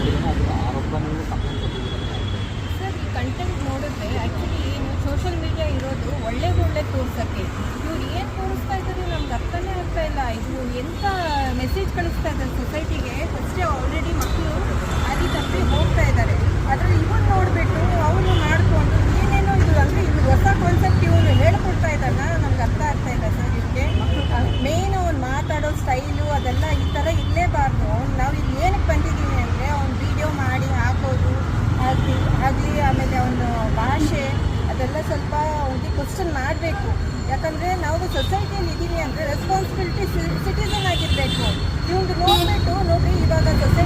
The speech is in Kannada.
ಮಾಡಿದ್ದಾನೆ, ಅದು ಆರೋಪ ನೀವು ಕಂಪ್ಲೇಂಟ್ ಕೊಟ್ಟಿದ್ದೀರಾ? ಸರ್, ಈ ಕಂಟೆಂಟ್ ನೋಡಿದ್ರೆ ಆ್ಯಕ್ಚುಲಿ ಸೋಷಿಯಲ್ ಮೀಡಿಯಾ ಇರೋದು ಒಳ್ಳೆ ತೋರ್ಸೋಕ್ಕೆ. ಇವ್ರು ಏನು ತೋರಿಸ್ತಾ ಇದ್ದಾರೆ ನಮ್ಗೆ ಅರ್ಥನೇ ಆಗ್ತಾ ಇಲ್ಲ. ಇದು ಎಂಥ ಮೆಸೇಜ್ ಕಳಿಸ್ತಾ ಇದ್ದಾರೆ ಸೊಸೈಟಿಗೆ. ಫಸ್ಟೇ ಆಲ್ರೆಡಿ ಮಕ್ಕಳು ಅಲ್ಲಿ ತಪ್ಪಿ ಹೋಗ್ತಾ ಇದ್ದಾರೆ. ಅದರಲ್ಲಿ ಇವನು ನೋಡಿಬಿಟ್ಟು ಅವನು ಮಾಡಿಕೊಂಡು ಏನೇನೋ ಇದು ಅಂದರೆ ಇವ್ರು ಹೊಸ ಕಾನ್ಸೆಪ್ಟ್ ಇವನು ಹೇಳ್ಕೊಡ್ತಾ ಇದ್ದಾನ, ನಮ್ಗೆ ಅರ್ಥ ಆಗ್ತಾ ಇಲ್ಲ ಸರ್. ಇವಕ್ಕೆ ಮೇನ್ ಅವ್ನು ಮಾತಾಡೋ ಸ್ಟೈಲು ಅದೆಲ್ಲ ಈ ಥರ ಇರಲೇಬಾರ್ದು. ನಾವು ಇಲ್ಲಿ ಏನಕ್ಕೆ ಬಂದಿದ್ದೀವಿ ಅಂದರೆ ಅವ್ನು ವೀಡಿಯೋ ಮಾಡಿ ಹಾಕೋದು ಆಗಲಿ, ಆಮೇಲೆ ಅವನ ಭಾಷೆ ಅದೆಲ್ಲ ಸ್ವಲ್ಪ ಅವ್ನಿಗೆ ಕ್ವಶನ್ ಮಾಡಬೇಕು. ಯಾಕಂದರೆ ನಾವು ಸೊಸೈಟಿಯಲ್ಲಿ ಇದ್ದೀವಿ ಅಂದರೆ ರೆಸ್ಪಾನ್ಸಿಬಿಲಿಟಿ ಸಿಟಿಸನ್ ಆಗಿರಬೇಕು. ಇವ್ನು ನೋಡಿಬಿಟ್ಟು ನೋಡಿರಿ, ಇವಾಗ ಸೊಸೈಟಿ